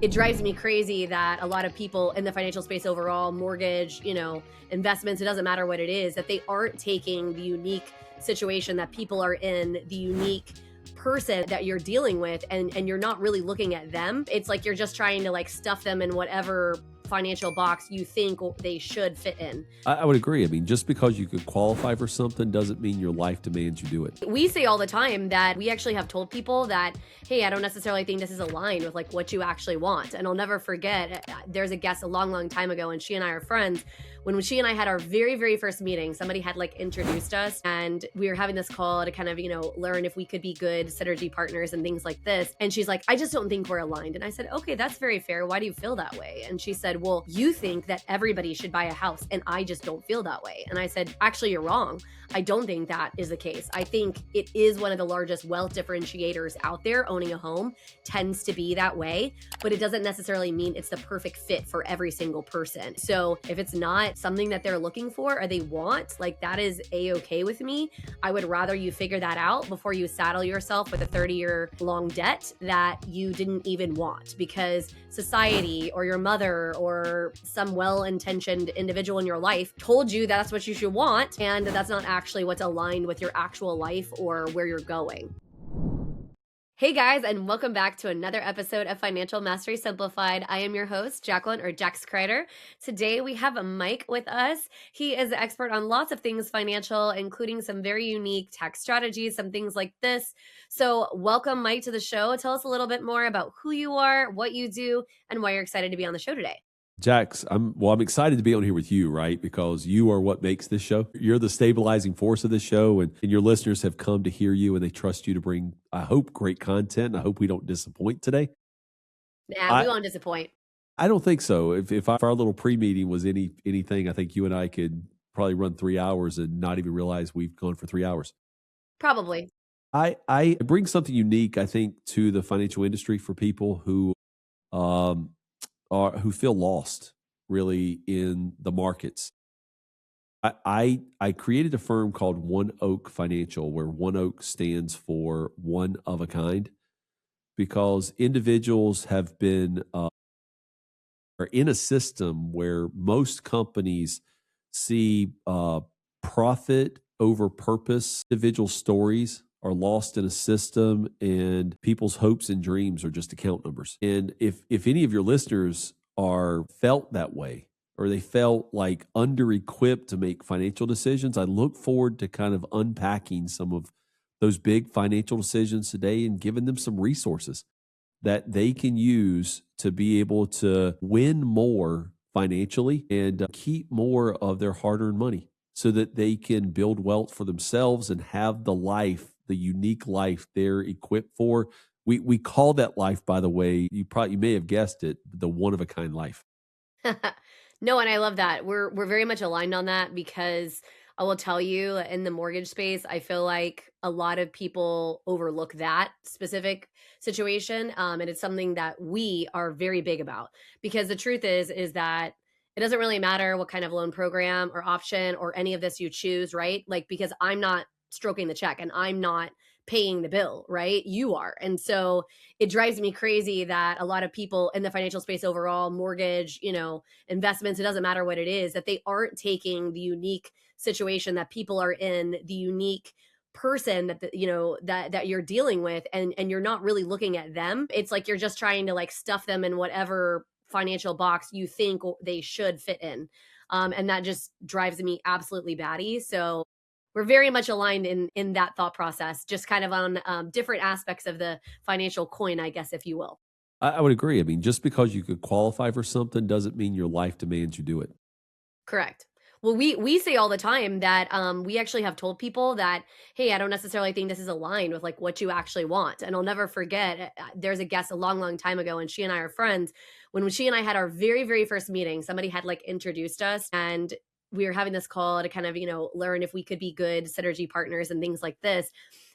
It drives me crazy that a lot of people in the financial space overall, mortgage, investments, it doesn't matter what it is, that they aren't taking the unique situation that people are in, the unique person that you're dealing with, and you're not really looking at them. It's like you're just trying to like stuff them in whatever financial box you think they should fit in. I would agree. I mean, just because you could qualify for something doesn't mean your life demands you do it. We say all the time that we actually have told people that, hey, I don't necessarily think this is aligned with like what you actually want. And I'll never forget, there's a guest a long, long time ago, and she and I are friends. When she and I had our very, very first meeting, somebody had like introduced us, and we were having this call to kind of, learn if we could be good synergy partners and things like this. And she's like, I just don't think we're aligned. And I said, okay, that's very fair. Why do you feel that way? And she said, well, you think that everybody should buy a house, and I just don't feel that way. And I said, actually, you're wrong. I don't think that is the case. I think it is one of the largest wealth differentiators out there. Owning a home tends to be that way, but it doesn't necessarily mean it's the perfect fit for every single person. So if it's not something that they're looking for or they want, like that is a-okay with me. I would rather you figure that out before you saddle yourself with a 30-year long debt that you didn't even want, because society or your mother or some well-intentioned individual in your life told you that's what you should want, and that's not actually what's aligned with your actual life or where you're going. Hey guys, and welcome back to another episode of Financial Mastery Simplified. I am your host, Jacqueline, or Jax Crider. Today we have Mike with us. He is the expert on lots of things financial, including some very unique tax strategies, some things like this. So welcome, Mike, to the show. Tell us a little bit more about who you are, what you do, and why you're excited to be on the show today. Jax, I'm excited to be on here with you, right? Because you are what makes this show. You're the stabilizing force of this show, and your listeners have come to hear you, and they trust you to bring, I hope, great content. I hope we don't disappoint today. Nah, we I won't disappoint. I don't think so. If our little pre-meeting was anything, I think you and I could probably run 3 hours and not even realize we've gone for 3 hours. Probably. I bring something unique, I think, to the financial industry for people um, who feel lost really in the markets. I created a firm called One Oak Financial, where One Oak stands for one of a kind, because individuals have been are in a system where most companies see profit over purpose. Individual stories are lost in a system, and people's hopes and dreams are just account numbers. And if any of your listeners are felt that way, or they felt like under equipped to make financial decisions, I look forward to kind of unpacking some of those big financial decisions today and giving them some resources that they can use to be able to win more financially and keep more of their hard earned money, so that they can build wealth for themselves and have the life, the unique life they're equipped for. We call that life, by the way, you may have guessed it, the one of a kind life. No, and I love that. We're very much aligned on that, because I will tell you, in the mortgage space, I feel like a lot of people overlook that specific situation, and it's something that we are very big about, because the truth is that it doesn't really matter what kind of loan program or option or any of this you choose, right? Like, because I'm not stroking the check and I'm not paying the bill, right? You are. And so it drives me crazy that a lot of people in the financial space overall, mortgage, investments, it doesn't matter what it is, that they aren't taking the unique situation that people are in, the unique person that you're dealing with, and you're not really looking at them. It's like you're just trying to like stuff them in whatever financial box you think they should fit in. And that just drives me absolutely batty. So we're very much aligned in that thought process, just kind of on different aspects of the financial coin, I guess, if you will. I would agree. I mean, just because you could qualify for something doesn't mean your life demands you do it. Correct. Well, we say all the time that we actually have told people that, hey, I don't necessarily think this is aligned with like what you actually want. And I'll never forget, there's a guest a long, long time ago, and she and I are friends. When she and I had our very, very first meeting, somebody had like introduced us, and we were having this call to kind of, learn if we could be good synergy partners and things like this.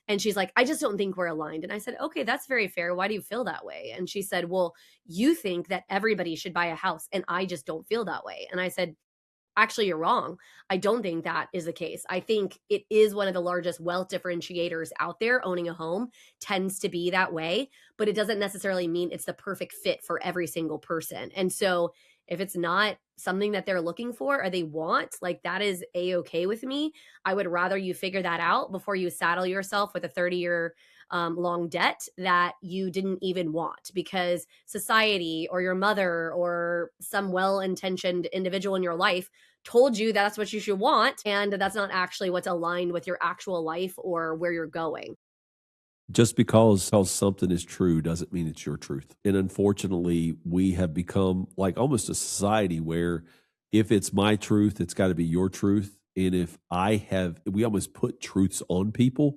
And she's like, I just don't think we're aligned. And I said, okay, that's very fair. Why do you feel that way? And she said, well, you think that everybody should buy a house, and I just don't feel that way. And I said, actually, you're wrong. I don't think that is the case. I think it is one of the largest wealth differentiators out there. Owning a home tends to be that way, but it doesn't necessarily mean it's the perfect fit for every single person. And so, if it's not something that they're looking for or they want, like that is a okay with me. I would rather you figure that out before you saddle yourself with a 30-year long debt that you didn't even want because society or your mother or some well intentioned individual in your life told you that's what you should want. And that's not actually what's aligned with your actual life or where you're going. Just because how something is true doesn't mean it's your truth. And unfortunately, we have become like almost a society where if it's my truth, it's got to be your truth. And if I have, we almost put truths on people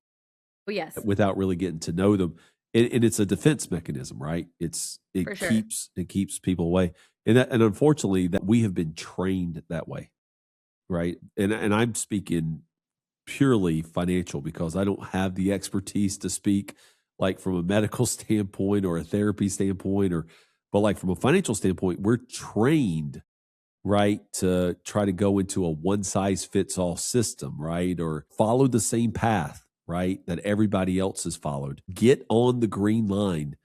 Oh, yes, without really getting to know them. And it's a defense mechanism, right? for sure. It keeps people away. And unfortunately that we have been trained that way, right? And I'm speaking purely financial because I don't have the expertise to speak like from a medical standpoint or a therapy standpoint but like from a financial standpoint, we're trained, right, to try to go into a one size fits all system, right? Or follow the same path, right, that everybody else has followed. Get on the green line.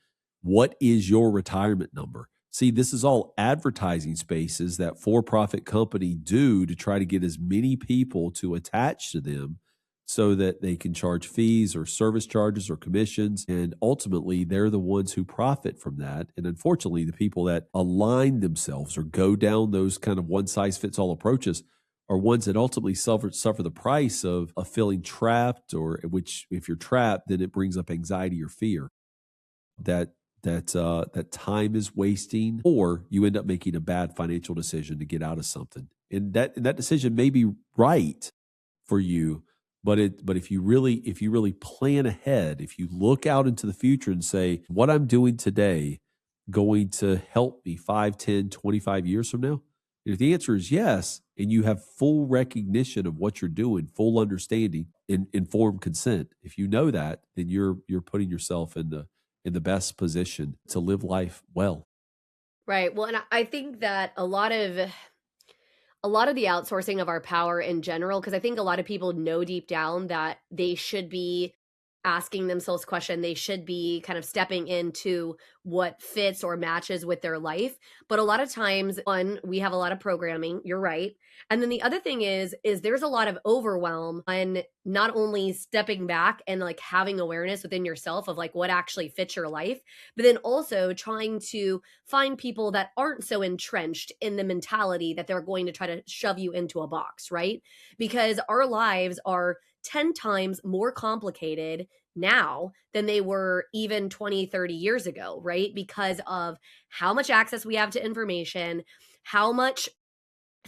What is your retirement number? See, this is all advertising spaces that for profit company do to try to get as many people to attach to them so that they can charge fees or service charges or commissions. And ultimately, they're the ones who profit from that. And unfortunately, the people that align themselves or go down those kind of one size fits all approaches are ones that ultimately suffer the price of feeling trapped, or which, if you're trapped, then it brings up anxiety or fear that that time is wasting, or you end up making a bad financial decision to get out of something. And that decision may be right for you, but if you really plan ahead, if you look out into the future and say, what I'm doing today going to help me 5, 10, 25 years from now? And if the answer is yes, and you have full recognition of what you're doing, full understanding, informed consent, if you know that, then you're putting yourself in the best position to live life well. Right. Well, and I think that a lot of the outsourcing of our power in general, because I think a lot of people know deep down that they should be asking themselves question, they should be kind of stepping into what fits or matches with their life. But a lot of times, one, we have a lot of programming, you're right. And then the other thing is there's a lot of overwhelm on not only stepping back and like having awareness within yourself of like what actually fits your life, but then also trying to find people that aren't so entrenched in the mentality that they're going to try to shove you into a box, right? Because our lives are 10 times more complicated now than they were even 20, 30 years ago, right? Because of how much access we have to information, how much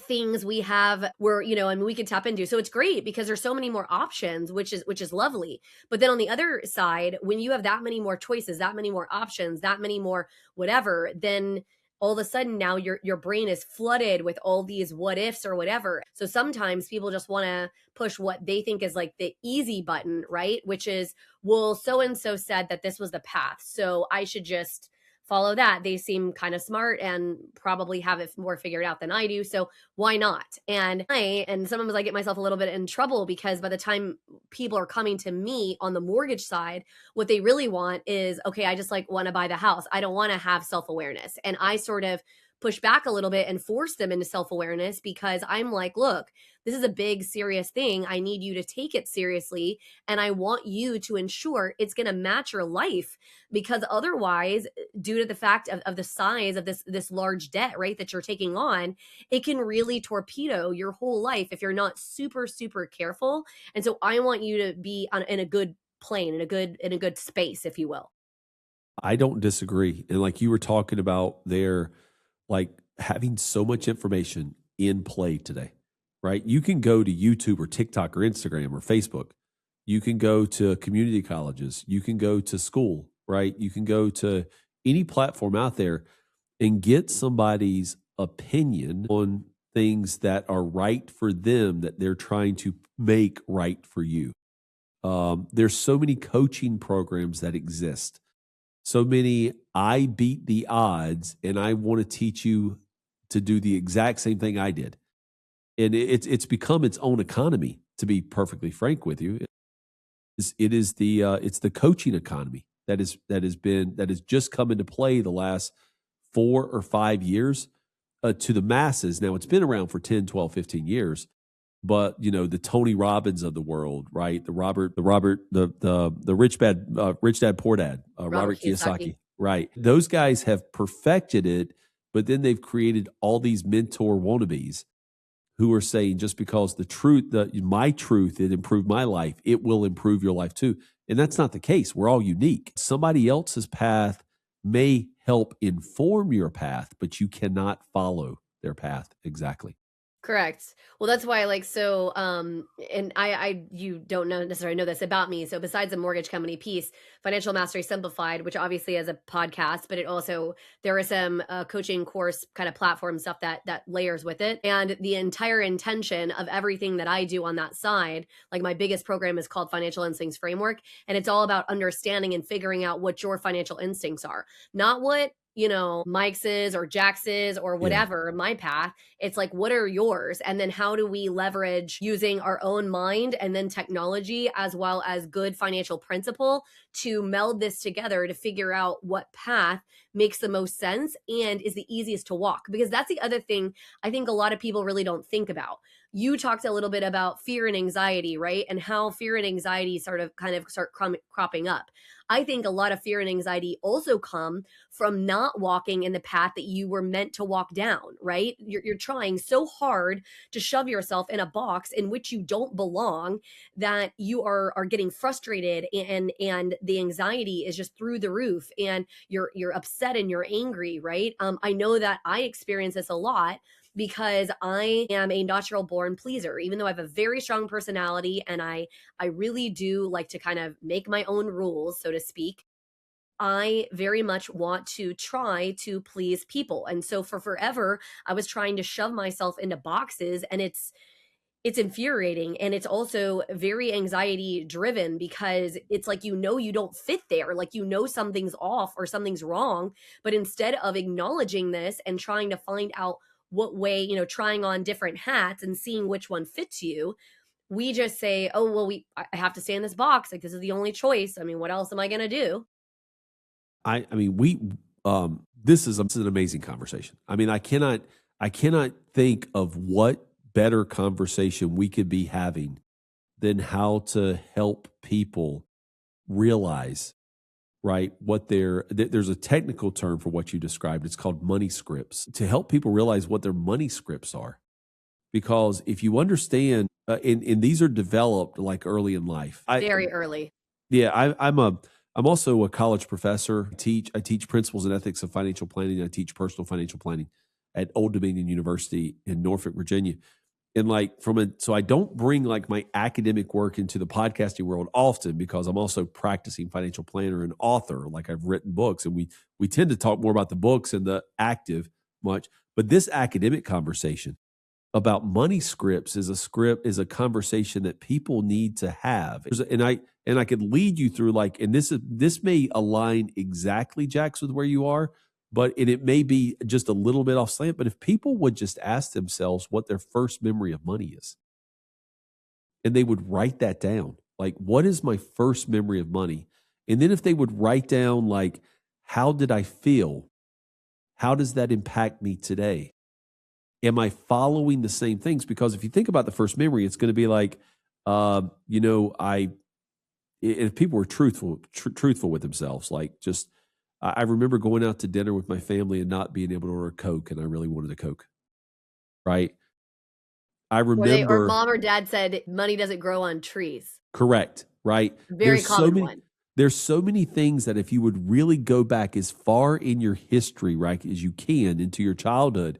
things we have where and we can tap into. So it's great because there's so many more options, which is lovely. But then on the other side, when you have that many more choices, that many more options, that many more whatever, then all of a sudden now your brain is flooded with all these what ifs or whatever. So sometimes people just want to push what they think is like the easy button, right? Which is, well, so and so said that this was the path, so I should just follow that. They seem kind of smart and probably have it more figured out than I do. So why not? And sometimes I get myself a little bit in trouble because by the time people are coming to me on the mortgage side, what they really want is, okay, I just like want to buy the house. I don't want to have self-awareness. And I sort of push back a little bit and force them into self-awareness because I'm like, look, this is a big serious thing. I need you to take it seriously and I want you to ensure it's going to match your life because otherwise, due to the fact of the size of this large debt, right, that you're taking on, it can really torpedo your whole life if you're not super super careful. And so I want you to be in a good plane, in a good space, if you will. I don't disagree. And like you were talking about there, like having so much information in play today, right? You can go to YouTube or TikTok or Instagram or Facebook. You can go to community colleges. You can go to school, right? You can go to any platform out there and get somebody's opinion on things that are right for them that they're trying to make right for you. There's so many coaching programs that exist, so many I beat the odds and I want to teach you to do the exact same thing I did. and it's become its own economy. To be perfectly frank with you, it's the coaching economy that has just come into play the last 4 or 5 years to the masses. Now it's been around for 10, 12, 15 years, but the Tony Robbins of the world, right? The rich dad poor dad, Robert Robert Kiyosaki. Kiyosaki, right? Those guys have perfected it, but then they've created all these mentor wannabes who are saying just because my truth, it improved my life, it will improve your life too. And that's not the case. We're all unique. Somebody else's path may help inform your path, but you cannot follow their path exactly. Correct. Well, that's why, like, so, and you don't necessarily know this about me. So, besides the mortgage company piece, Financial Mastery Simplified, which obviously is a podcast, but it also there is some coaching course kind of platform stuff that layers with it, and the entire intention of everything that I do on that side, like my biggest program is called Financial Instincts Framework, and it's all about understanding and figuring out what your financial instincts are, not what Mike's is or Jax's or Yeah. whatever my path. It's like, what are yours? And then how do we leverage using our own mind and then technology as well as good financial principle to meld this together to figure out what path makes the most sense and is the easiest to walk? Because that's the other thing I think a lot of people really don't think about. You talked a little bit about fear and anxiety, right? And how fear and anxiety sort of kind of start cropping up. I think a lot of fear and anxiety also come from not walking in the path that you were meant to walk down, right? You're trying so hard to shove yourself in a box in which you don't belong that you are getting frustrated, and the anxiety is just through the roof, and you're upset and you're angry, right? I know that I experience this a lot because I am a natural born pleaser. Even though I have a very strong personality and I really do like to kind of make my own rules, so to speak, I very much want to try to please people. And so for forever, I was trying to shove myself into boxes, and it's infuriating, and it's also very anxiety driven because it's like you don't fit there, like something's off or something's wrong, but instead of acknowledging this and trying to find out what way, trying on different hats and seeing which one fits you, we just say, "Oh, well, I have to stay in this box. Like this is the only choice. I mean, what else am I going to do?" I mean, this is an amazing conversation. I mean, I cannot think of what better conversation we could be having than how to help people realize, right, there's a technical term for what you described. It's called money scripts. To help people realize what their money scripts are. Because if you understand, and these are developed like early in life. Very early. Yeah, I'm also a college professor. I teach principles and ethics of financial planning. I teach personal financial planning at Old Dominion University in Norfolk, Virginia. And so I don't bring like my academic work into the podcasting world often because I'm also practicing financial planner and author. Like I've written books, and we tend to talk more about the books and the active much. But this academic conversation about money scripts is a conversation that people need to have. And I could lead you through and this may align exactly, Jax, with where you are, and it may be just a little bit off slant. But if people would just ask themselves what their first memory of money is, and they would write that down, like, what is my first memory of money? And then if they would write down, like, how did I feel? How does that impact me today? Am I following the same things? Because if you think about the first memory, it's going to be like, if people were truthful with themselves, like just, I remember going out to dinner with my family and not being able to order a Coke, and I really wanted a Coke, right? I Or remember, mom or dad said money doesn't grow on trees. correct, right? Very common one. There's so many things that if you would really go back as far in your history, right, as you can into your childhood,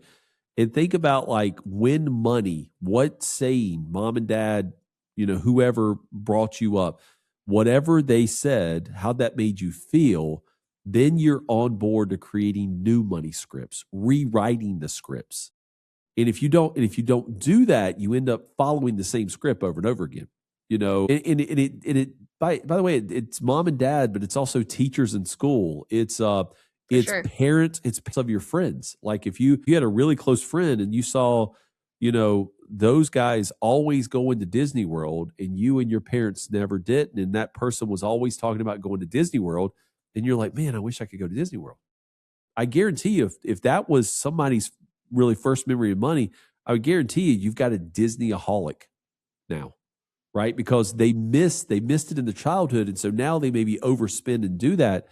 and think about like when money, what saying mom and dad, whoever brought you up, whatever they said, how that made you feel, then you're on board to creating new money scripts, rewriting the scripts. And if you don't do that, you end up following the same script over and over again. By the way, it's mom and dad, but it's also teachers in school. It's For sure. parents, it's parents of your friends. Like if you had a really close friend and you saw, those guys always going to Disney World and you and your parents never did, and that person was always talking about going to Disney World, and you're like, man, I wish I could go to Disney World. I guarantee you, if that was somebody's really first memory of money, I would guarantee you, you've got a Disneyaholic now, right? Because they missed it in their childhood, and so now they maybe overspend and do that.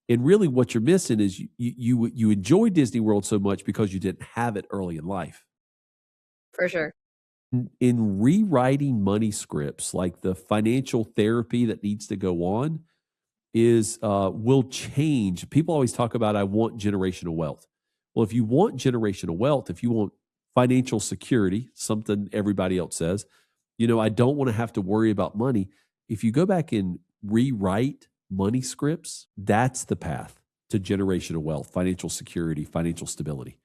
And really, what you're missing is you enjoy Disney World so much because you didn't have it early in life. For sure. In rewriting money scripts, like the financial therapy that needs to go on, is will change. People always talk about, I want generational wealth. Well, if you want generational wealth, if you want financial security, something everybody else says, I don't want to have to worry about money. If you go back and rewrite money scripts, that's the path to generational wealth, financial security, financial stability.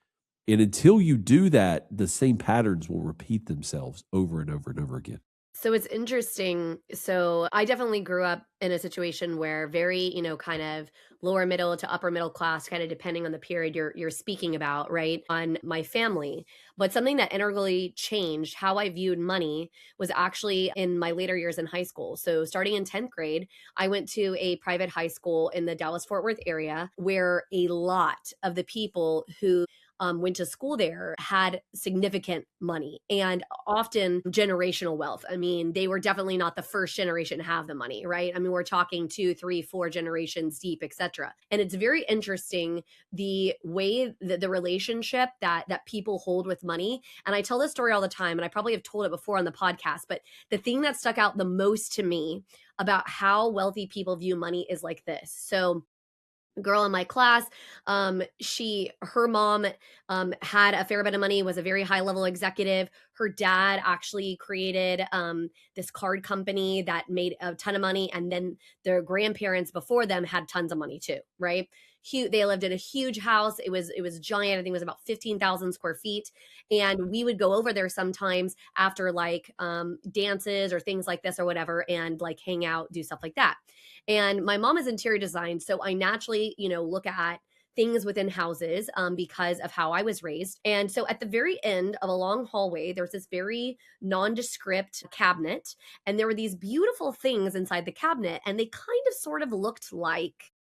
And until you do that, the same patterns will repeat themselves over and over and over again. So it's interesting. So I definitely grew up in a situation where very, kind of lower middle to upper middle class, kind of depending on the period you're speaking about, right? On my family. But something that integrally changed how I viewed money was actually in my later years in high school. So starting in 10th grade, I went to a private high school in the Dallas Fort Worth area where a lot of the people who went to school there had significant money and often generational wealth. I mean, they were definitely not the first generation to have the money, right? I mean, we're talking 2, 3, 4 generations deep, etc. And it's very interesting the way that the relationship that people hold with money. And I tell this story all the time, and I probably have told it before on the podcast, but the thing that stuck out the most to me about how wealthy people view money is like this. So girl in my class, her mom had a fair bit of money, was a very high level executive. Her dad actually created this card company that made a ton of money, and then their grandparents before them had tons of money too, right? They lived in a huge house. It was giant. I think it was about 15,000 square feet, and we would go over there sometimes after like dances or things like this or whatever, and like hang out, do stuff like that. And my mom is interior design, so I naturally, look at things within houses because of how I was raised. And so at the very end of a long hallway, there's this very nondescript cabinet, and there were these beautiful things inside the cabinet, and they kind of sort of looked like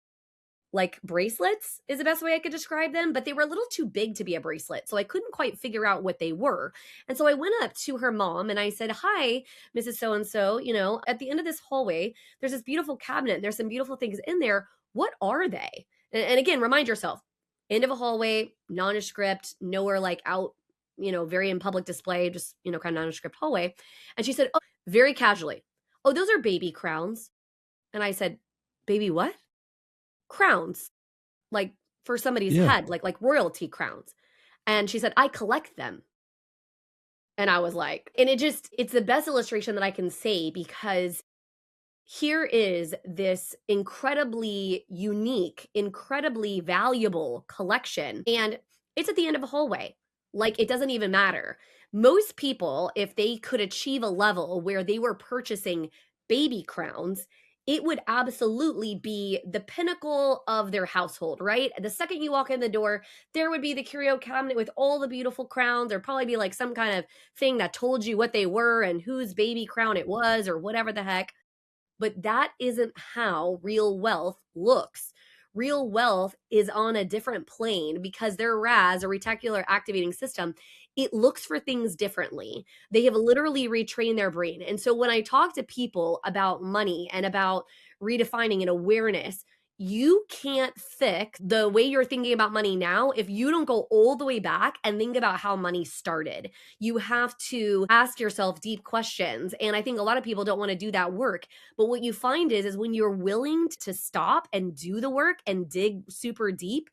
bracelets is the best way I could describe them, but they were a little too big to be a bracelet. So I couldn't quite figure out what they were. And so I went up to her mom and I said, "Hi, Mrs. So and so, at the end of this hallway, there's this beautiful cabinet. There's some beautiful things in there. What are they?" And again, remind yourself, end of a hallway, nondescript, nowhere like out, very in public display, just, kind of nondescript hallway. And she said, "Oh," very casually, "Oh, those are baby crowns." And I said, "Baby what?" "Crowns, like for somebody's Yeah. head, like royalty crowns." And she said, "I collect them." And I was like, and it's the best illustration that I can say, because here is this incredibly unique, incredibly valuable collection, and it's at the end of a hallway. Like, it doesn't even matter. Most people, if they could achieve a level where they were purchasing baby crowns, it would absolutely be the pinnacle of their household, right? The second you walk in the door, there would be the curio cabinet with all the beautiful crowns. There'd probably be like some kind of thing that told you what they were and whose baby crown it was or whatever the heck. But that isn't how real wealth looks. Real wealth is on a different plane because their RAS, or reticular activating system, it looks for things differently. They have literally retrained their brain. And so when I talk to people about money and about redefining and awareness, you can't fix the way you're thinking about money now if you don't go all the way back and think about how money started. You have to ask yourself deep questions. And I think a lot of people don't want to do that work. But what you find is when you're willing to stop and do the work and dig super deep,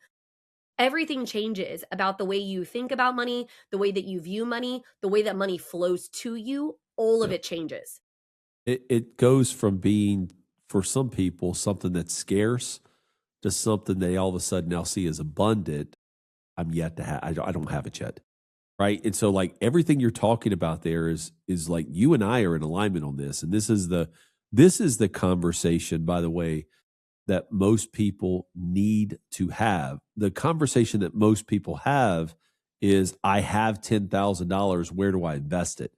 everything changes about the way you think about money, the way that you view money, the way that money flows to you. All of Yep. it changes. It goes from being, for some people, something that's scarce to something they all of a sudden now see as abundant. I'm yet to have. I don't have it yet, right? And so, like, everything you're talking about there is like, you and I are in alignment on this, and this is the conversation, by the way, that most people need to have. The conversation that most people have is I have $10,000. Where do I invest it?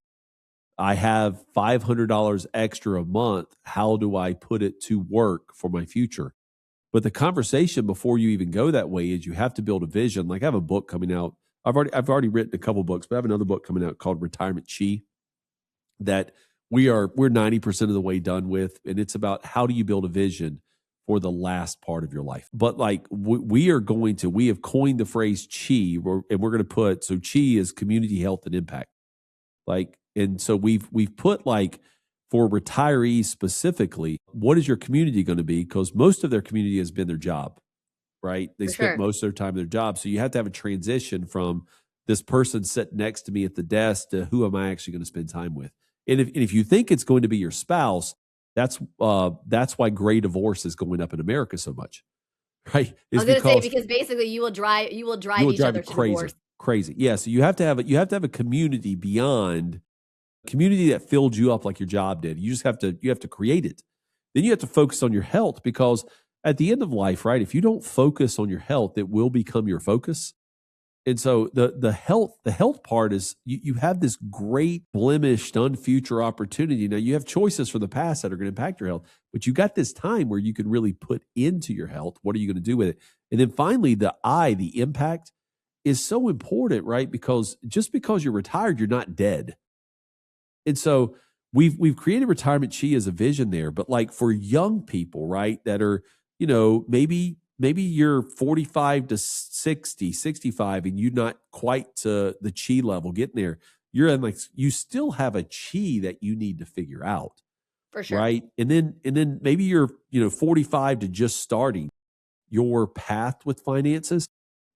I have $500 extra a month. How do I put it to work for my future? But the conversation before you even go that way is you have to build a vision. Like I have a book coming out. I've already written a couple books, but I have another book coming out called Retirement Chi that we're 90% of the way done with. And it's about how do you build a vision for the last part of your life. But like we have coined the phrase chi, and we're going to put, so chi is community health and impact. Like, and so we've put like for retirees specifically, what is your community going to be? Because most of their community has been their job, right? They For spent sure. most of their time in their job. So you have to have a transition from this person sitting next to me at the desk to who am I actually going to spend time with? And if you think it's going to be your spouse, that's why gray divorce is going up in America so much, right? I Is was gonna say because because basically you will you drive will each drive you other to divorce. crazy, crazy. Yeah. So you have to have a community beyond community that filled you up like your job did. You have to create it. Then you have to focus on your health because at the end of life, right? If you don't focus on your health, it will become your focus. And so the health part is you have this great blemished unfuture opportunity. Now you have choices from the past that are going to impact your health, but you got this time where you can really put into your health. What are you going to do with it? And then finally, the impact is so important, right? Because just because you're retired, you're not dead. And so we've created retirement chi as a vision there, but like for young people, right, that are, maybe you're 45 to 60, 65 and you're not quite to the chi level getting there. You're in like you still have a chi that you need to figure out, For sure. right? And then maybe you're, 45 to just starting your path with finances.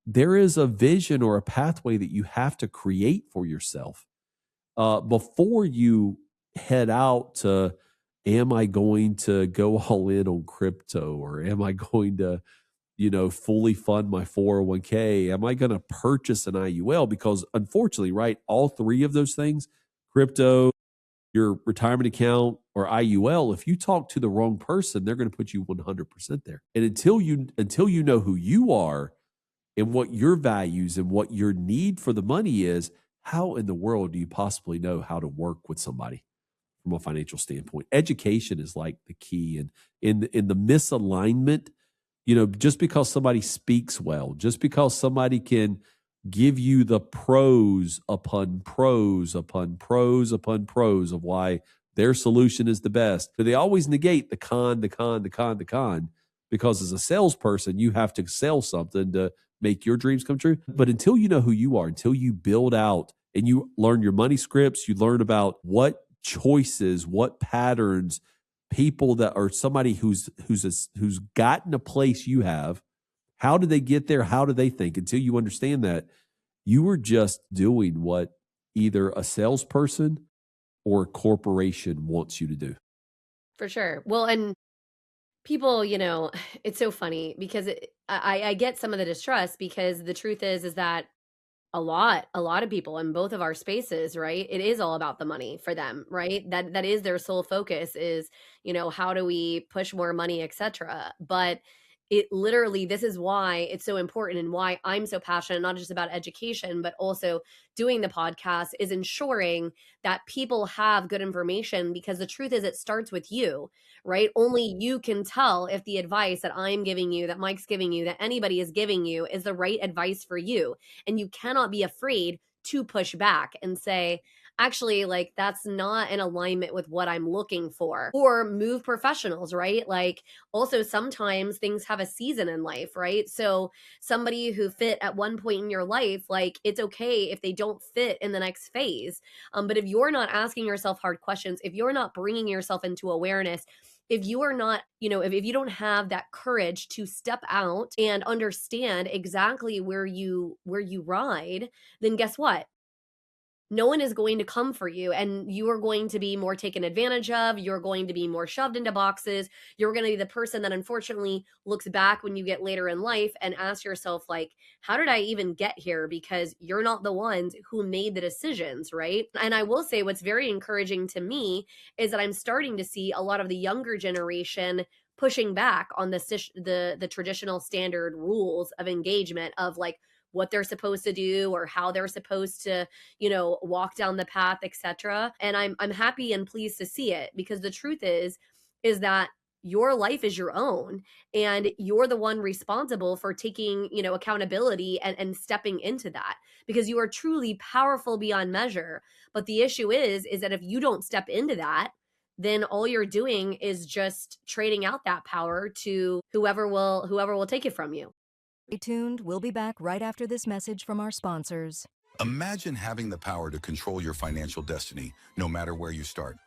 There is a vision or a pathway that you have to create for yourself before you head out to, am I going to go all in on crypto or am I going to, fully fund my 401k? Am I going to purchase an IUL? Because unfortunately, right, all three of those things, crypto, your retirement account, or IUL, if you talk to the wrong person, they're going to put you 100% there. And until you know who you are and what your values and what your need for the money is, how in the world do you possibly know how to work with somebody from a financial standpoint? Education is like the key. And in the misalignment, just because somebody speaks well, just because somebody can give you the pros upon pros upon pros upon pros of why their solution is the best, but they always negate the con, the con, the con, the con, because as a salesperson, you have to sell something to make your dreams come true. But until you know who you are, until you build out and you learn your money scripts, you learn about what choices, what patterns, people that are somebody who's gotten a place you have, how did they get there? How do they think? Until you understand that, you are just doing what either a salesperson or a corporation wants you to do. For sure. Well, and people, it's so funny because I get some of the distrust because the truth is that a lot of people in both of our spaces, right? It is all about the money for them, right? That is their sole focus is, how do we push more money, etc. But it literally, this is why it's so important and why I'm so passionate, not just about education, but also doing the podcast is ensuring that people have good information because the truth is it starts with you, right? Only you can tell if the advice that I'm giving you, that Mike's giving you, that anybody is giving you is the right advice for you. And you cannot be afraid to push back and say, actually, like, that's not in alignment with what I'm looking for. Or move professionals, right? Like, also, sometimes things have a season in life, right? So, somebody who fit at one point in your life, like, it's okay if they don't fit in the next phase. But if you're not asking yourself hard questions, if you're not bringing yourself into awareness, if you are not, if you don't have that courage to step out and understand exactly where you ride, then guess what? No one is going to come for you and you are going to be more taken advantage of. You're going to be more shoved into boxes. You're going to be the person that unfortunately looks back when you get later in life and asks yourself, like, how did I even get here? Because you're not the ones who made the decisions, right? And I will say what's very encouraging to me is that I'm starting to see a lot of the younger generation pushing back on the traditional standard rules of engagement of like what they're supposed to do or how they're supposed to, walk down the path, etc. And I'm happy and pleased to see it, because the truth is that your life is your own, and you're the one responsible for taking, accountability and stepping into that, because you are truly powerful beyond measure. But the issue is that if you don't step into that, then all you're doing is just trading out that power to whoever will take it from you. Stay tuned. We'll be back right after this message from our sponsors. Imagine having the power to control your financial destiny, no matter where you start.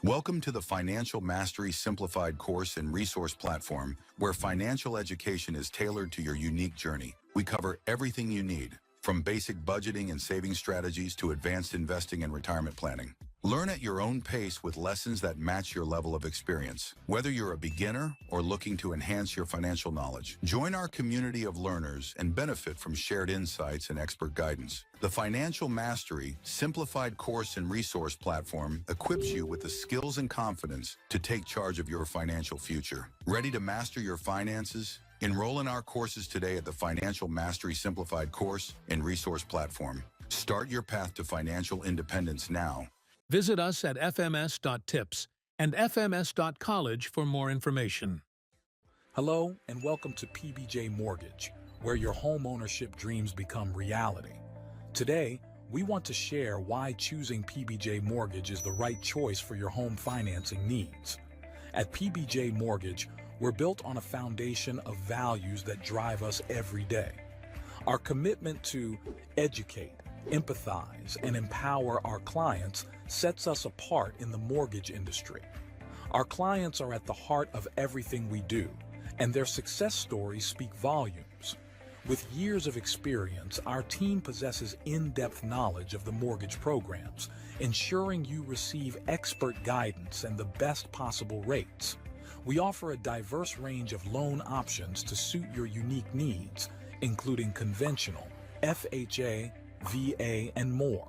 Welcome to the Financial Mastery Simplified course and resource platform, where financial education is tailored to your unique journey. We cover everything you need, from basic budgeting and saving strategies to advanced investing and retirement planning. Learn at your own pace with lessons that match your level of experience. Whether you're a beginner or looking to enhance your financial knowledge, join our community of learners and benefit from shared insights and expert guidance. The Financial Mastery Simplified course and resource platform equips you with the skills and confidence to take charge of your financial future. Ready to master your finances? Enroll in our courses today at the Financial Mastery Simplified course and resource platform. Start your path to financial independence now. Visit us at fms.tips and fms.college for more information. Hello and welcome to PBJ Mortgage, where your home ownership dreams become reality. Today, we want to share why choosing PBJ Mortgage is the right choice for your home financing needs. At PBJ Mortgage, we're built on a foundation of values that drive us every day. Our commitment to educate, empathize, and empower our clients sets us apart in the mortgage industry. Our clients are at the heart of everything we do, and their success stories speak volumes. With years of experience, our team possesses in-depth knowledge of the mortgage programs, ensuring you receive expert guidance and the best possible rates. We offer a diverse range of loan options to suit your unique needs, including conventional, FHA, VA, and more.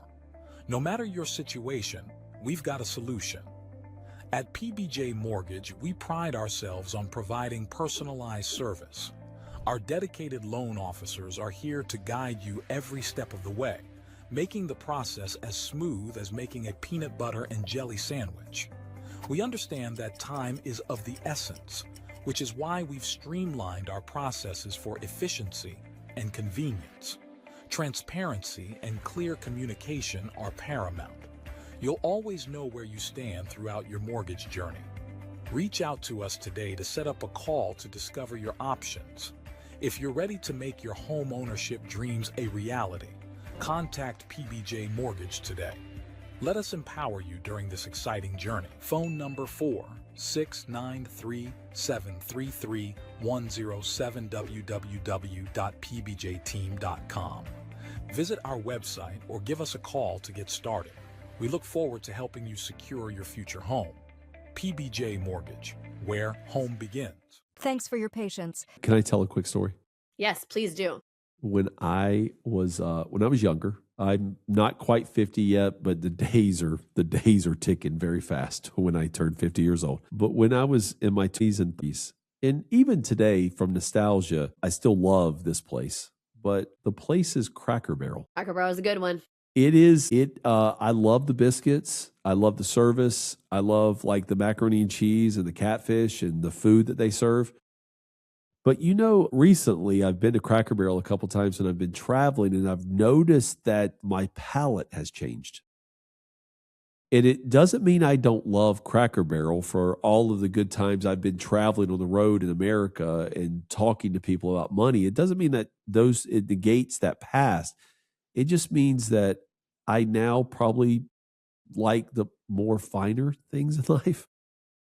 No matter your situation, we've got a solution. At PBJ Mortgage, we pride ourselves on providing personalized service. Our dedicated loan officers are here to guide you every step of the way, making the process as smooth as making a peanut butter and jelly sandwich. We understand that time is of the essence, which is why we've streamlined our processes for efficiency and convenience. Transparency and clear communication are paramount. You'll always know where you stand throughout your mortgage journey. Reach out to us today to set up a call to discover your options. If you're ready to make your home ownership dreams a reality, contact PBJ Mortgage today. Let us empower you during this exciting journey. Phone number 4-693-733-107 www.pbjteam.com. Visit our website or give us a call to get started. We look forward to helping you secure your future home. PBJ Mortgage, where home begins. Thanks for your patience. Can I tell a quick story? Yes, please do. When I was younger, I'm not quite 50 yet, but the days are ticking very fast when I turned 50 years old. But when I was in my 20s and 30s, and even today from nostalgia, I still love this place. But the place is Cracker Barrel. Cracker Barrel is a good one. It is. I love the biscuits. I love the service. I love like the macaroni and cheese and the catfish and the food that they serve. But recently I've been to Cracker Barrel a couple times and I've been traveling and I've noticed that my palate has changed. And it doesn't mean I don't love Cracker Barrel for all of the good times I've been traveling on the road in America and talking to people about money. It doesn't mean that it negates that past. It just means that I now probably like the more finer things in life.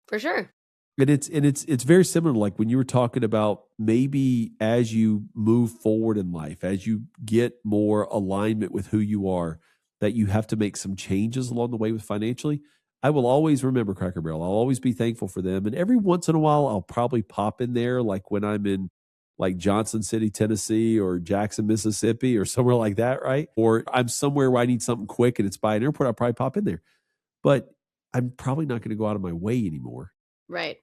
For sure. And it's very similar to like when you were talking about maybe as you move forward in life, as you get more alignment with who you are, that you have to make some changes along the way with financially. I will always remember Cracker Barrel. I'll always be thankful for them. And every once in a while, I'll probably pop in there, like when I'm in like Johnson City, Tennessee, or Jackson, Mississippi, or somewhere like that, right? Or I'm somewhere where I need something quick and it's by an airport, I'll probably pop in there. But I'm probably not going to go out of my way anymore. Right.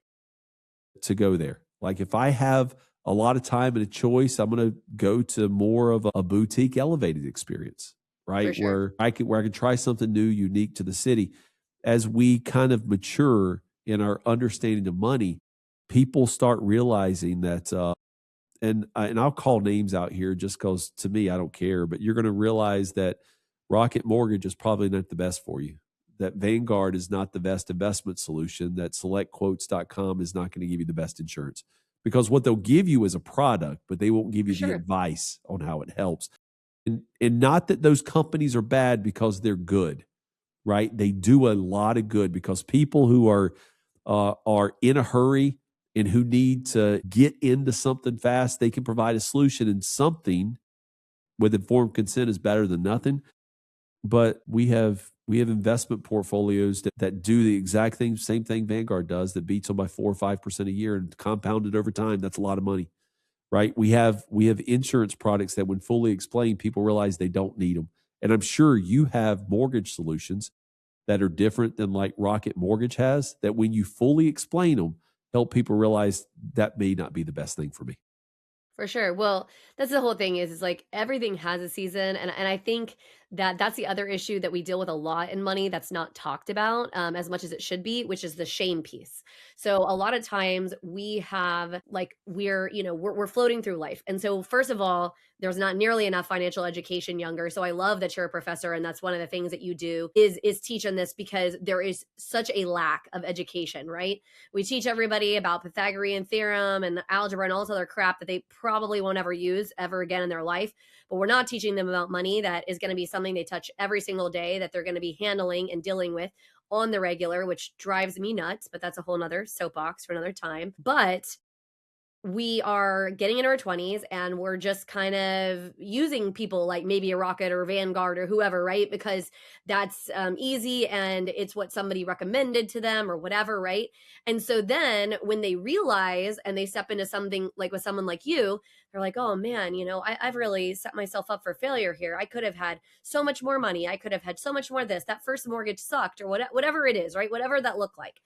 To go there. Like if I have a lot of time and a choice, I'm going to go to more of a boutique elevated experience, right? For sure. Where I can try something new, unique to the city. As we kind of mature in our understanding of money, people start realizing that, and I'll call names out here just because to me, I don't care, but you're going to realize that Rocket Mortgage is probably not the best for you. That Vanguard is not the best investment solution, that selectquotes.com is not going to give you the best insurance. Because what they'll give you is a product, but they won't give For you the sure. advice on how it helps. And not that those companies are bad because they're good, right? They do a lot of good because people who are in a hurry and who need to get into something fast, they can provide a solution, and something with informed consent is better than nothing. But we have investment portfolios that do the exact same thing Vanguard does, that beats them by 4 or 5% a year and compounded over time. That's a lot of money, right? We have insurance products that, when fully explained, people realize they don't need them. And I'm sure you have mortgage solutions that are different than like Rocket Mortgage has, that when you fully explain them, help people realize that may not be the best thing for me. For sure. Well, that's the whole thing is like everything has a season. And I think that that's the other issue that we deal with a lot in money that's not talked about as much as it should be, which is the shame piece. So a lot of times we have like we're floating through life. And so first of all, there's not nearly enough financial education younger. So I love that you're a professor and that's one of the things that you do is teach on this, because there is such a lack of education, right? We teach everybody about Pythagorean theorem and algebra and all this other crap that they probably won't ever use ever again in their life. But we're not teaching them about money that is going to be something they touch every single day, that they're going to be handling and dealing with on the regular, which drives me nuts. But that's a whole nother soapbox for another time. But we are getting in our 20s and we're just kind of using people like maybe a Rocket or Vanguard or whoever, right? Because that's easy and it's what somebody recommended to them or whatever, right? And so then when they realize and they step into something like with someone like you, they're like, oh man, I've really set myself up for failure here. I could have had so much more money. I could have had so much more of this. That first mortgage sucked, or whatever it is, right? Whatever that looked like.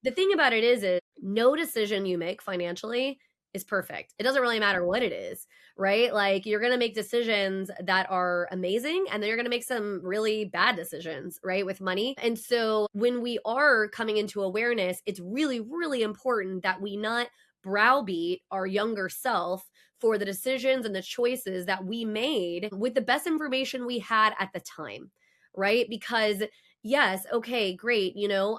The thing about it is no decision you make financially is perfect. It doesn't really matter what it is, right? Like you're going to make decisions that are amazing and then you're going to make some really bad decisions, right? With money. And so when we are coming into awareness, it's really, really important that we not browbeat our younger self for the decisions and the choices that we made with the best information we had at the time, right? Because yes, okay, great.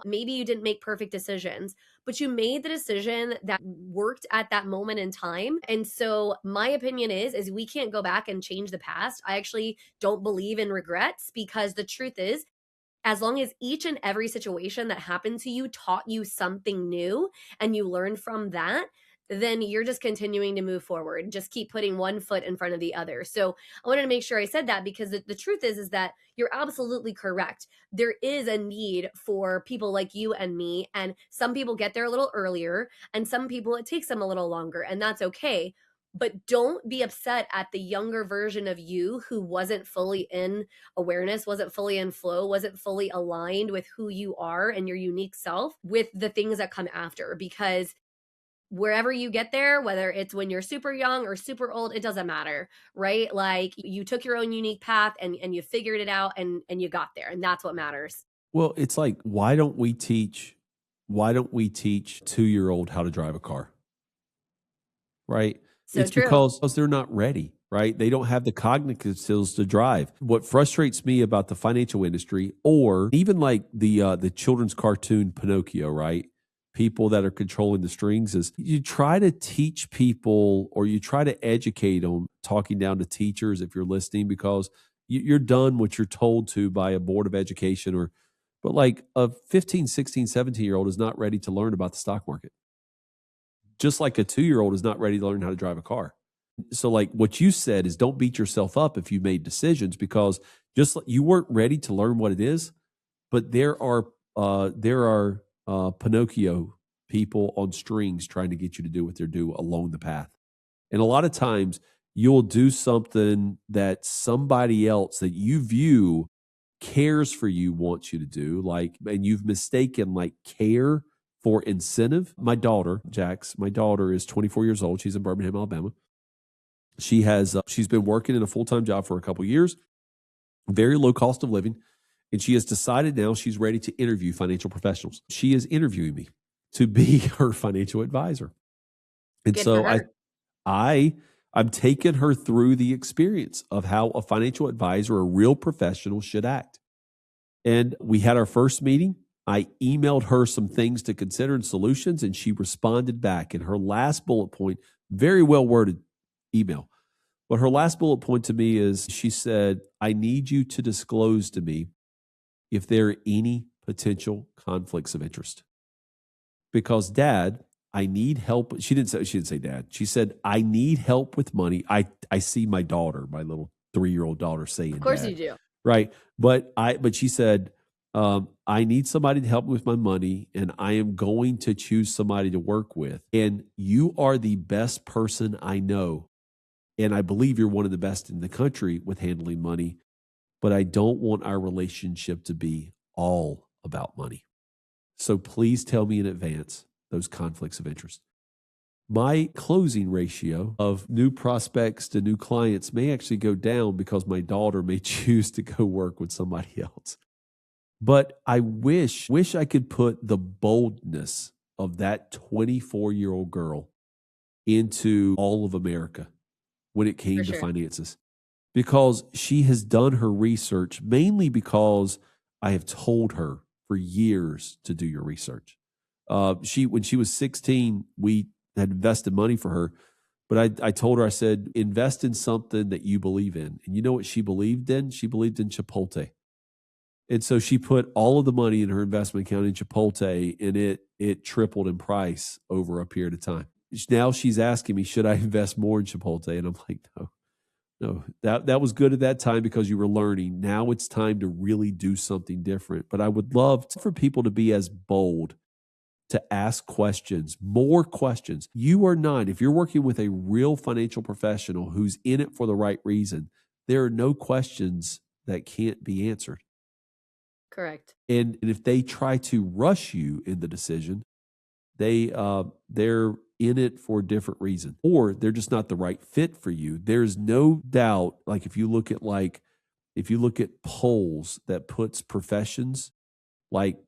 Maybe you didn't make perfect decisions, but you made the decision that worked at that moment in time. And so my opinion is we can't go back and change the past. I actually don't believe in regrets, because the truth is, as long as each and every situation that happened to you taught you something new and you learned from that, then you're just continuing to move forward. Just keep putting one foot in front of the other. So I wanted to make sure I said that, because the truth is that you're absolutely correct. There is a need for people like you and me, and some people get there a little earlier and some people it takes them a little longer, and that's okay. But don't be upset at the younger version of you who wasn't fully in awareness, wasn't fully in flow, wasn't fully aligned with who you are and your unique self with the things that come after. Because wherever you get there, whether it's when you're super young or super old, it doesn't matter, right? Like you took your own unique path and you figured it out and you got there, and that's what matters. Well, it's like, why don't we teach 2-year-old how to drive a car? Right? So It's true. because they're not ready, right? They don't have the cognitive skills to drive. What frustrates me about the financial industry, or even like the children's cartoon Pinocchio, right? People that are controlling the strings, is you try to teach people or you try to educate them, talking down to teachers if you're listening, because you're done what you're told to by a board of education, but like a 15, 16, 17-year-old is not ready to learn about the stock market. Just like a 2-year-old is not ready to learn how to drive a car. So like what you said is, don't beat yourself up if you made decisions, because just like you weren't ready to learn what it is. But there are Pinocchio people on strings trying to get you to do what they're doing along the path. And a lot of times you'll do something that somebody else that you view cares for you wants you to do, like, and you've mistaken like care for incentive. My daughter, Jax, my daughter is 24 years old. She's in Birmingham, Alabama. She's been working in a full-time job for a couple years, very low cost of living. And she has decided now she's ready to interview financial professionals. She is interviewing me to be her financial advisor. And Good for so her. I'm taking her through the experience of how a financial advisor, a real professional, should act. And we had our first meeting. I emailed her some things to consider and solutions, and she responded back. And her last bullet point, very well worded email, but her last bullet point to me is she said, I need you to disclose to me if there are any potential conflicts of interest. Because Dad, I need help. She didn't say Dad. She said, I need help with money. I see my daughter, my little 3-year-old daughter saying Of course Dad. you do. Right. But she said, I need somebody to help me with my money, and I am going to choose somebody to work with. And you are the best person I know. And I believe you're one of the best in the country with handling money, but I don't want our relationship to be all about money. So please tell me in advance those conflicts of interest. My closing ratio of new prospects to new clients may actually go down because my daughter may choose to go work with somebody else. But I wish I could put the boldness of that 24-year-old girl into all of America when it came For to sure. finances, because she has done her research, mainly because I have told her for years to do your research. When she was 16, we had invested money for her, but I told her, I said, invest in something that you believe in. And you know what she believed in? She believed in Chipotle. And so she put all of the money in her investment account in Chipotle, and it tripled in price over a period of time. Now she's asking me, should I invest more in Chipotle? And I'm like, no, that was good at that time because you were learning. Now it's time to really do something different. But I would love for people to be as bold to ask questions, more questions. You are not, if you're working with a real financial professional who's in it for the right reason, there are no questions that can't be answered. Correct. And if they try to rush you in the decision, they're in it for a different reason, or they're just not the right fit for you. There's no doubt. Like if you look at polls that puts professions like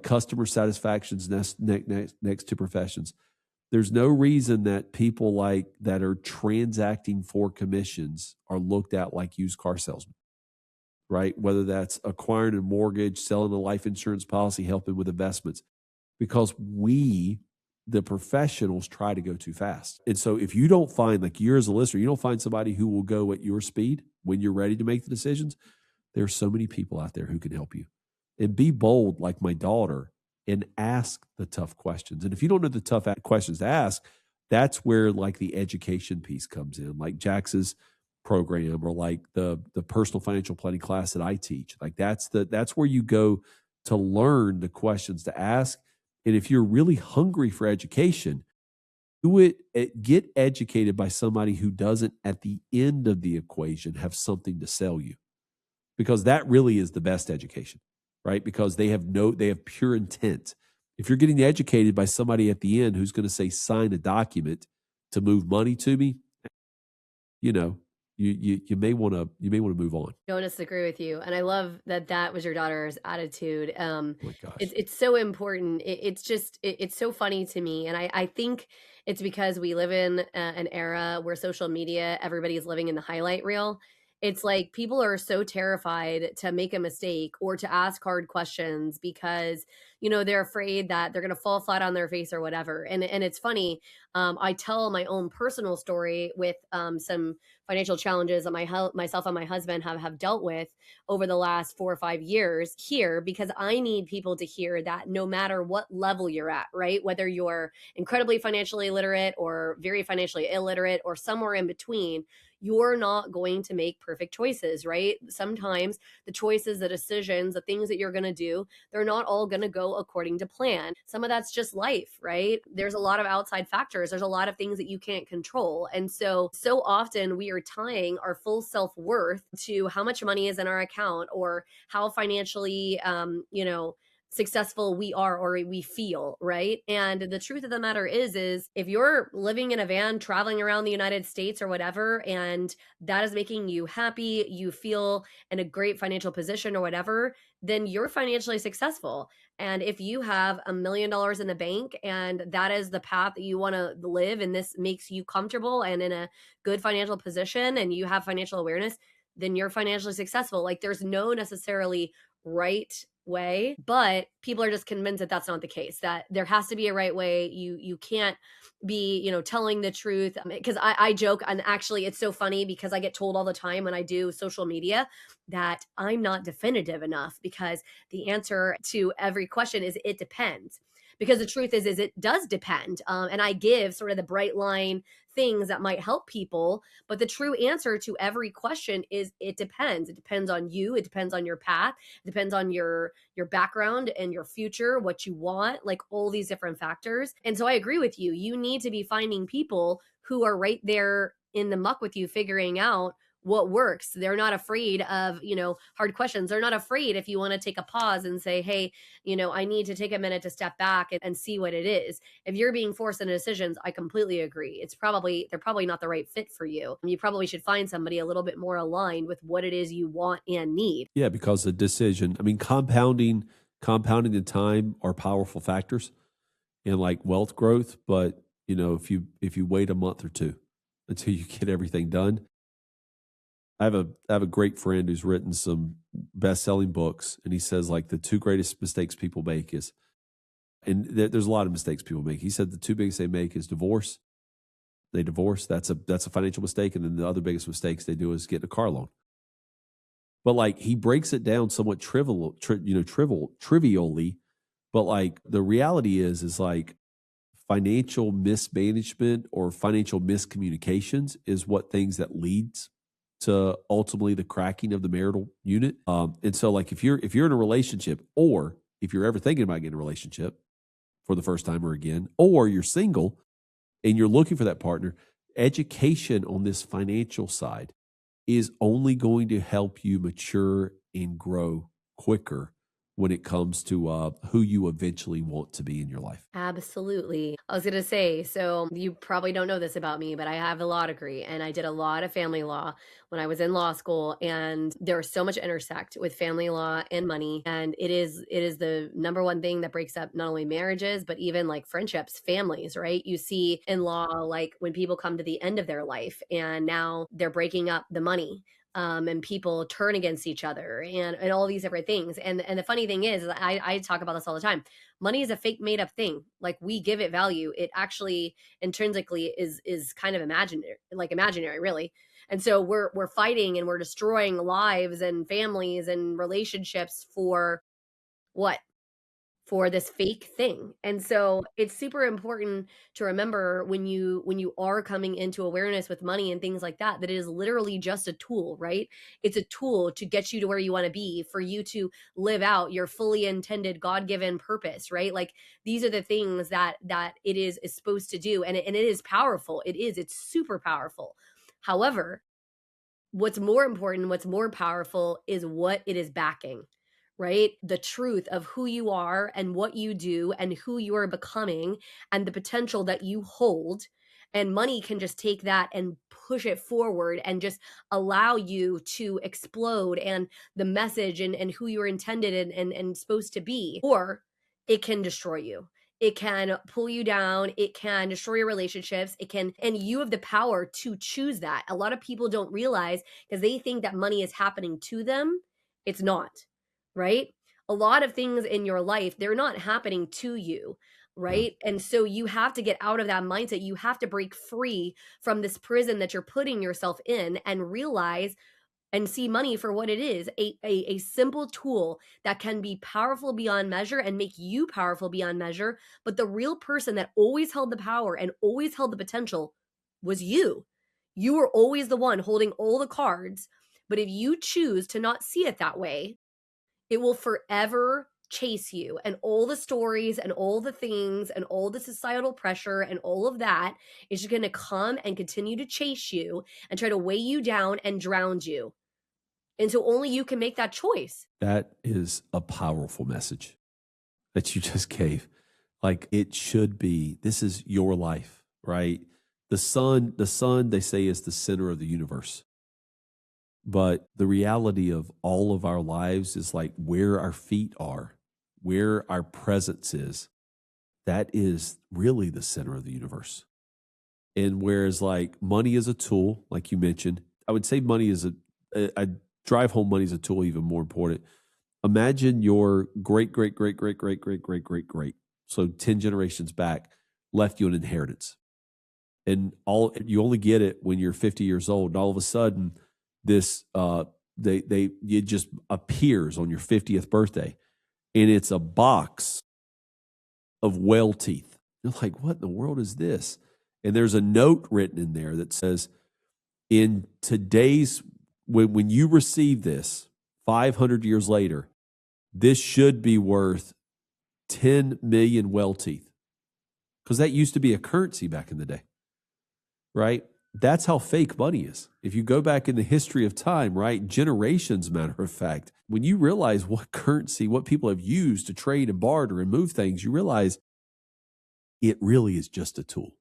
customer satisfaction's next to professions, there's no reason that people that are transacting for commissions are looked at like used car salesmen, right? Whether that's acquiring a mortgage, selling a life insurance policy, helping with investments, because the professionals, try to go too fast. And so if you don't find, like you as a listener, you don't find somebody who will go at your speed when you're ready to make the decisions, there's so many people out there who can help you. And be bold like my daughter and ask the tough questions. And if you don't know the tough questions to ask, that's where like the education piece comes in, like Jax's program or like the personal financial planning class that I teach. Like that's where you go to learn the questions to ask. And if you're really hungry for education, get educated by somebody who doesn't at the end of the equation have something to sell you, because that really is the best education, right? Because they have pure intent. If you're getting educated by somebody at the end who's going to say, sign a document to move money to me, you may want to move on. Don't disagree with you, and I love that was your daughter's attitude. Oh my gosh. It's so important. It's so funny to me, and I think it's because we live in an era where social media, everybody's living in the highlight reel. It's like people are so terrified to make a mistake or to ask hard questions because they're afraid that they're going to fall flat on their face or whatever. And it's funny. I tell my own personal story with some financial challenges that myself and my husband have dealt with over the last 4 or 5 years here, because I need people to hear that no matter what level you're at, right? Whether you're incredibly financially literate or very financially illiterate or somewhere in between, you're not going to make perfect choices, right? Sometimes the choices, the decisions, the things that you're going to do, they're not all going to go according to plan. Some of that's just life, right? There's a lot of outside factors. There's a lot of things that you can't control. And so often we are tying our full self-worth to how much money is in our account or how financially, successful we are or we feel, right? And the truth of the matter is if you're living in a van traveling around the United States or whatever, and that is making you happy, you feel in a great financial position or whatever, then you're financially successful. And if you have $1 million in the bank and that is the path that you want to live, and this makes you comfortable and in a good financial position and you have financial awareness, then you're financially successful. Like there's no necessarily right way, but people are just convinced that that's not the case, that there has to be a right way. You can't be, telling the truth. Because I joke, and actually it's so funny because I get told all the time when I do social media that I'm not definitive enough because the answer to every question is it depends. Because the truth is it does depend. And I give sort of the bright line things that might help people, but the true answer to every question is it depends. It depends on you. It depends on your path. It depends on your background and your future, what you want, like all these different factors. And so I agree with you. You need to be finding people who are right there in the muck with you, figuring out what works. They're not afraid of, hard questions. They're not afraid if you want to take a pause and say, hey, I need to take a minute to step back and see what it is. If you're being forced into decisions, I completely agree. They're probably not the right fit for you. You probably should find somebody a little bit more aligned with what it is you want and need. Yeah, because the decision, I mean, compounding and time are powerful factors in like wealth growth. But if you wait a month or two until you get everything done, I have a great friend who's written some best-selling books, and he says like the two greatest mistakes people make is, and there's a lot of mistakes people make. He said the two biggest they make is divorce. They divorce. That's a financial mistake, and then the other biggest mistakes they do is getting a car loan. But like he breaks it down somewhat trivially, but like the reality is like financial mismanagement or financial miscommunications is what things that leads to ultimately the cracking of the marital unit. And so like if you're in a relationship, or if you're ever thinking about getting a relationship for the first time or again, or you're single and you're looking for that partner, education on this financial side is only going to help you mature and grow quicker when it comes to who you eventually want to be in your life. Absolutely. I was going to say, so you probably don't know this about me, but I have a law degree and I did a lot of family law when I was in law school. And there's so much intersect with family law and money. And it is the number one thing that breaks up not only marriages, but even like friendships, families, right? You see in law, like when people come to the end of their life and now they're breaking up the money, and people turn against each other and all these different things. And the funny thing is I talk about this all the time. Money is a fake made up thing. Like we give it value. It actually intrinsically is kind of imaginary really. And so we're fighting and we're destroying lives and families and relationships for what? For this fake thing. And so it's super important to remember when you are coming into awareness with money and things like that, that it is literally just a tool, right? It's a tool to get you to where you want to be, for you to live out your fully intended God-given purpose, right? Like these are the things that it is supposed to do. And it is powerful. It's super powerful. However, what's more important, what's more powerful is what it is backing, right? The truth of who you are and what you do and who you are becoming and the potential that you hold. And money can just take that and push it forward and just allow you to explode and the message and who you're intended and supposed to be. Or it can destroy you. It can pull you down. It can destroy your relationships. And you have the power to choose that. A lot of people don't realize because they think that money is happening to them. It's not, right? A lot of things in your life, they're not happening to you, Yeah. right? And so you have to get out of that mindset. You have to break free from this prison that you're putting yourself in and realize and see money for what it is, a simple tool that can be powerful beyond measure and make you powerful beyond measure. But the real person that always held the power and always held the potential was you. You were always the one holding all the cards. But if you choose to not see it that way, it will forever chase you, and all the stories and all the things and all the societal pressure and all of that is just going to come and continue to chase you and try to weigh you down and drown you. And so only you can make that choice. That is a powerful message. that you just gave. Like it should be, this is your life, right? The sun, they say, is the center of the universe. But the reality of all of our lives is like where our feet are, where our presence is. That is really the center of the universe. And whereas like money is a tool, like you mentioned, I would say money is I drive home money is a tool even more important. Imagine your great, great, great, great, great, great, great, great, great. So 10 generations back left you an inheritance. And all you only get it when you're 50 years old. And all of a sudden, this it just appears on your 50th birthday. And it's a box of whale teeth. You're like, what in the world is this? And there's a note written in there that says, in today's, when you receive this 500 years later, this should be worth 10 million whale teeth. Because that used to be a currency back in the day, right? That's how fake money is. If you go back in the history of time, right? Generations, matter of fact, when you realize what currency, what people have used to trade and barter and move things, you realize it really is just a tool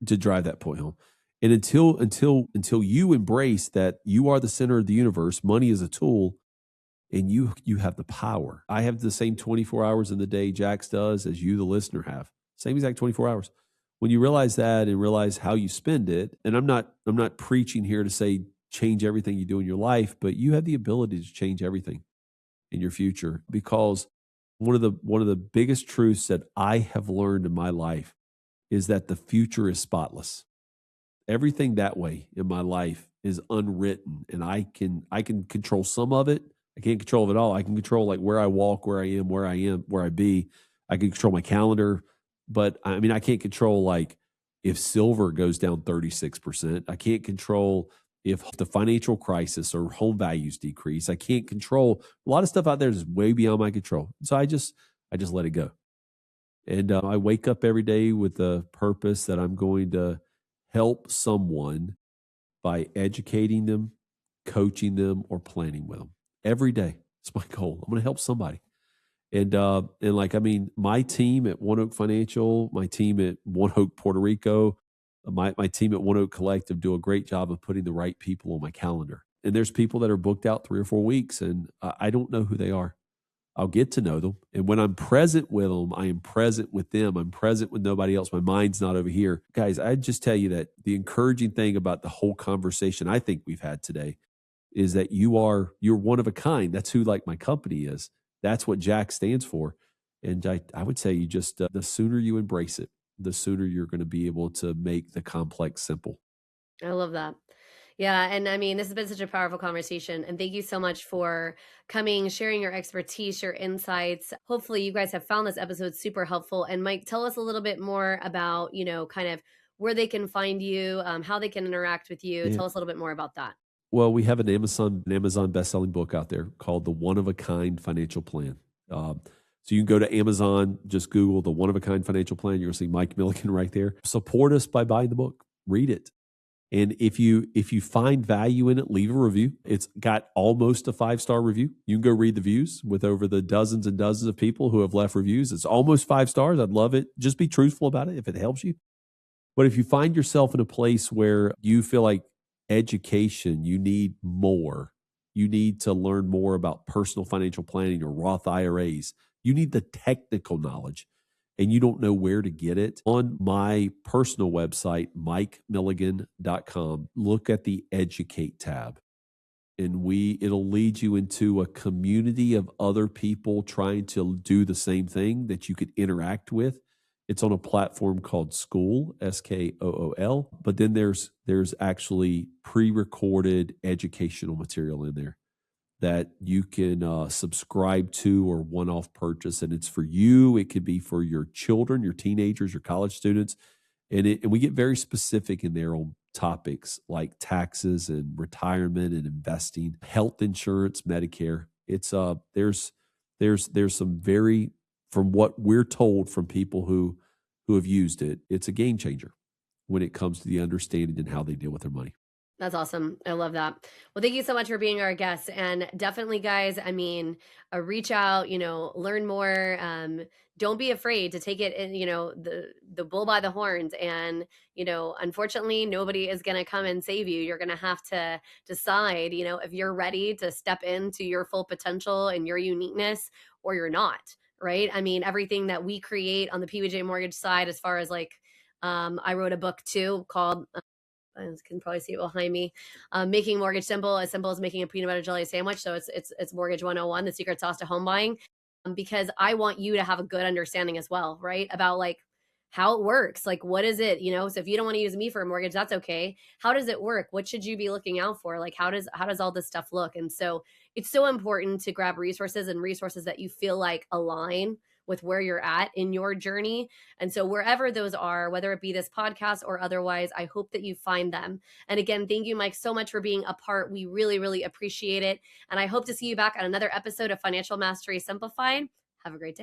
to drive that point home. And until you embrace that you are the center of the universe, money is a tool, and you have the power. I have the same 24 hours in the day Jax does as you, the listener, have. Same exact 24 hours. When you realize that and realize how you spend it, and I'm not preaching here to say change everything you do in your life, but you have the ability to change everything in your future, because one of the biggest truths that I have learned in my life is that the future is spotless. Everything that way in my life is unwritten, and I can control some of it. I can't control it all. I can control like where I walk, where I am, where I be. I can control my calendar, but I mean, I can't control like if silver goes down 36%. I can't control if the financial crisis or home values decrease. I can't control a lot of stuff out there is way beyond my control. So I just let it go. And I wake up every day with the purpose that I'm going to help someone by educating them, coaching them, or planning with them. Every day, it's my goal. I'm going to help somebody. And like, I mean, my team at One Oak Financial, my team at One Oak Puerto Rico, my team at One Oak Collective do a great job of putting the right people on my calendar. And there's people that are booked out 3 or 4 weeks, and I don't know who they are. I'll get to know them. And when I'm present with them, I am present with them. I'm present with nobody else. My mind's not over here. Guys, I just tell you that the encouraging thing about the whole conversation I think we've had today is that you're one of a kind. That's who like my company is. That's what Jax stands for. And I would say you just, the sooner you embrace it, the sooner you're going to be able to make the complex simple. I love that. Yeah. And I mean, this has been such a powerful conversation. And thank you so much for coming, sharing your expertise, your insights. Hopefully, you guys have found this episode super helpful. And Mike, tell us a little bit more about, kind of where they can find you, how they can interact with you. Yeah. Tell us a little bit more about that. Well, we have an Amazon best-selling book out there called The One of a Kind Financial Plan. So you can go to Amazon, just Google The One of a Kind Financial Plan. You're going to see Mike Milligan right there. Support us by buying the book. Read it. And if you find value in it, leave a review. It's got almost a 5-star review. You can go read the views with over the dozens and dozens of people who have left reviews. It's almost 5 stars. I'd love it. Just be truthful about it if it helps you. But if you find yourself in a place where you feel like education, you need more, you need to learn more about personal financial planning or Roth IRAs, you need the technical knowledge, and you don't know where to get it, on my personal website, mikemilligan.com, look at the Educate tab. And it'll lead you into a community of other people trying to do the same thing that you could interact with. It's on a platform called School, SKOOL. But then there's actually pre-recorded educational material in there that you can subscribe to or one-off purchase. And it's for you. It could be for your children, your teenagers, your college students. And we get very specific in there on topics like taxes and retirement and investing, health insurance, Medicare. It's there's some very, from what we're told from people who have used it, it's a game changer when it comes to the understanding and how they deal with their money. That's awesome. I love that. Well, thank you so much for being our guest. And definitely, guys, I mean, reach out, learn more. Don't be afraid to take it in, the bull by the horns. And, unfortunately, nobody is going to come and save you. You're going to have to decide, if you're ready to step into your full potential and your uniqueness or you're not. Right. I mean, everything that we create on the PBJ mortgage side, as far as like, I wrote a book too called I can probably see it behind me. Making mortgage simple as making a peanut butter jelly sandwich. So it's mortgage 101, the secret sauce to home buying, because I want you to have a good understanding as well, right? About like how it works. Like, what is it? So if you don't want to use me for a mortgage, that's okay. How does it work? What should you be looking out for? Like, how does all this stuff look? And so it's so important to grab resources that you feel like align with where you're at in your journey. And so wherever those are, whether it be this podcast or otherwise, I hope that you find them. And again, thank you, Mike, so much for being a part. We really, really appreciate it. And I hope to see you back on another episode of Financial Mastery Simplified. Have a great day.